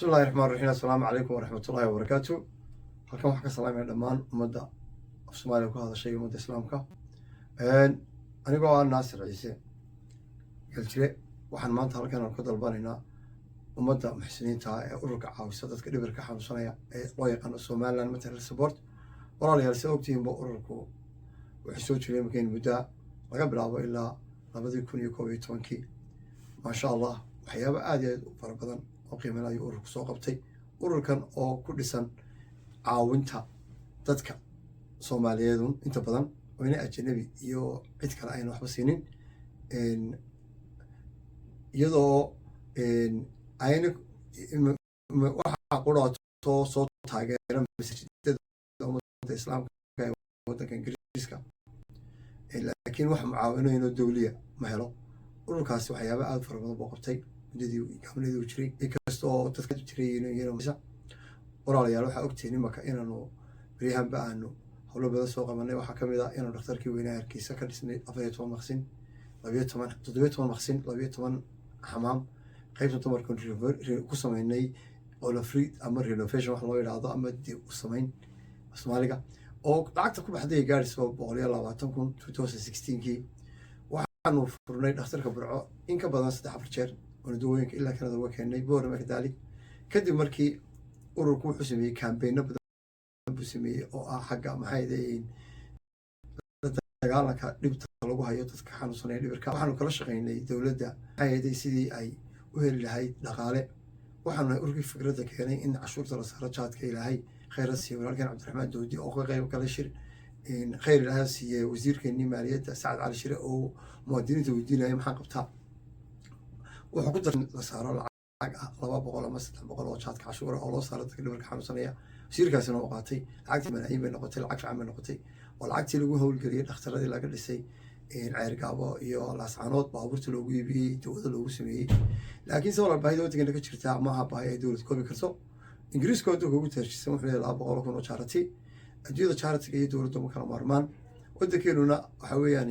بسم الله الرحمن الرحيم. السلام عليكم ورحمة الله وبركاته. halkan waxaan ka salaamayaa dhammaan ummadda af Soomaaliya ku hadashay ummadda Islaamka. Anigoo ah Naasir Ciise Galjire waxaan maanta halkan ka dalbanaynaa ummadda muxsiniinta ee ururka caawisa dadka dhibirka xanuunsanaya ee loo yaqaan Somaliland Mental Support. walaalayaal si ogtihiin ururku wuxuu soo jiray markii muddo laga bilaabo ilaa 2011 maasha Allah waxyaabo aad iyo aad u fara badan oo qiimaha ay ururku soo qabtay. ururkan oo ku dhisan caawinta dadka Soomaaliyeed inta badan oo inay ajnabi iyo cid kale ayna waxba siinin iyadoo ayna waxa qodaato soo taageera masjidada ummadda Islaamka ee waddanka Ingiriiska laakiin wax mucaawinooyin dawliya ma helo. ururkaasi waxyaabo aad fara badan boo qabtay muddadii gacmadii uu jiray inkastoo dadka jiray walaalayaal waxaa ogtihiin imaka inaanu baryahanba aanu howlo badan soo qabanay. waxaa ka mid ah inaanu dhakhtarkii weynaa Hargeysa ka dhisnay 14 maqsin 17 maqsin 12 xamaam qaybta dumarka ku sameynay oo la free ama renovation wax loo yiraahdo ama dib u sameyn Soomaaliga oo lacagta ku baxday gaarayso 120,000 2016kii. waxaanu furnay dhakhtarka Burco in ka badan 3 jeer oo dawooyinka ilaa Kanada waa keenay boorama kadalik. kadib markii ururku wuxuu sameeyay campaign badan buu sameeyay oo ah xagga maxay deeyeen dagaalanka dhibta lagu hayo dadka xanuunsanaya dhibirka. waxaanu kala shaqeynay dawladda maxay sidii ay u heli lahayd dhaqaale. waxaanu ururkii fikradda keenay in cashuurta la saaro jaadka ilaahay khayra siiyo walaalkan Cabdiraxmaan Doodi oo ka qayb kala shir khayr ilaahay siiyo wasiirkeennii maaliyadda Saad Cali Shire oo muwaadiniinta weydiinaya maxaa qabtaa. wuxuu ku daray la saaro 200 ama 300 oo jaadka cashuura oo loo saaro dadka dhibirka xanuunsanaya. wasiirkaasina uu qaatay lacagtii malaayiin bay noqotay, lacag fiican bay noqotay oo lacagtii lagu howlgeliyay dhakhtaradii laga dhisay ceergaabo iyo laascaanood baabuurta loogu iibiyey dawada loogu sameeyey. laakiin sabab baahida waddanka ka jirta ma aha baahi ay dawlad koobi karto. ingiriiska waddanka ugu taajirsan wuxuu leeyahay 200,000 oo charity. adduunyada charity iyo dawladda ma kala maarmaan. waddankeenuna waxa weeyaan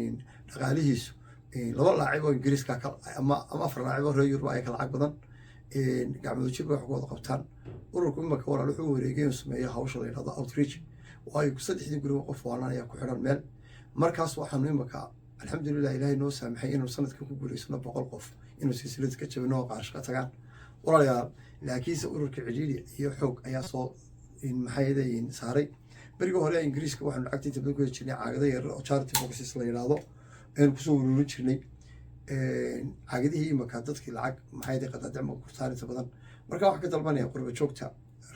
dhaqaalihiisu 2 laacib oo ingiriiska ama 4 laacib oo reer Yurub ay kala lacag badan gacmado jir wax ku wada qabtaan. ururku imaka walaal wuxuu wareegay inuu sameeyo hawsha la yiraahdo outreach oo ay 3 guri qof waanaya ku xiran meel. markaas waxaanu imaka alxamdulillah ilaahay noo saamaxay inuu sanadka ku guuleysano 100 qof inuu silsilad ka jabino oo qaarashka tagaan. walaalayaal laakiinse ururka ciriiri iyo xoog ayaa soo maxay deeyeen saaray. bariga hore Ingiriiska waxaanu lacagtii dib ugu jirnay caagada yar oo charity boxes la yiraahdo aynu kusoo ururin jirnay caagidihii imaka dadkii lacag maxay qadaadimo kurtaan inta badan. marka wax ka dalbanaya qurba joogta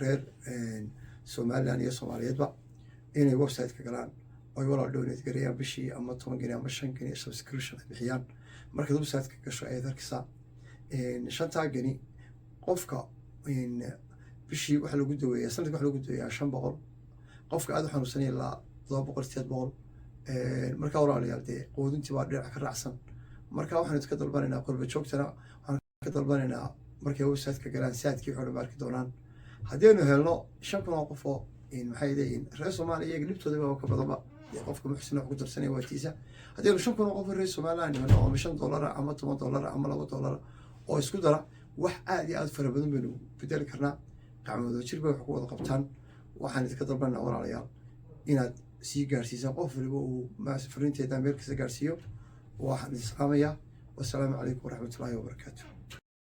reer Somaliland iyo Soomaaliyeedba inay website-ka galaan oo ay walaal donate gareeyaan bishii ama 10 gani ama 5 gani subscription ay bixiyaan. marka website-ka gasho ay darkiisa 5 gani qofka bishii waxa lagu daweeyaa sanadka waxa lagu daweeyaa 500 qofka aad u xanuunsanaya ilaa 200 marka walaalayaal quudintii waa dhinac ka raacsan. marka waxaan iska dalbanaynaa qurba joogtana waxaan ka dalbanaynaa markay website-ka galaan saadkii wuxuu marki doonaan haddii aynu helno 5,000 qof oo maxay deeyeen reer Soomaaliya iyaga dhibtooda waa ka badanba qofka muxsin wax ku darsanaya waatiisa. haddii aynu 5,000 qof reer Soomaaliland oo $5 ama $10 ama $2 oo isku dara wax aad iyo aad fara badan baynu bedeli karnaa. gacmado jir bay wax ku wada qabtaan. waxaan iska dalbanaynaa walaalayaal inaad sii gaarsiisaan qof waliba uu fariinteeda meel kasta gaarsiiyo. waxaan islaamaya. wassalaamu calaykum waraxmatullaahi wabarakaatuh.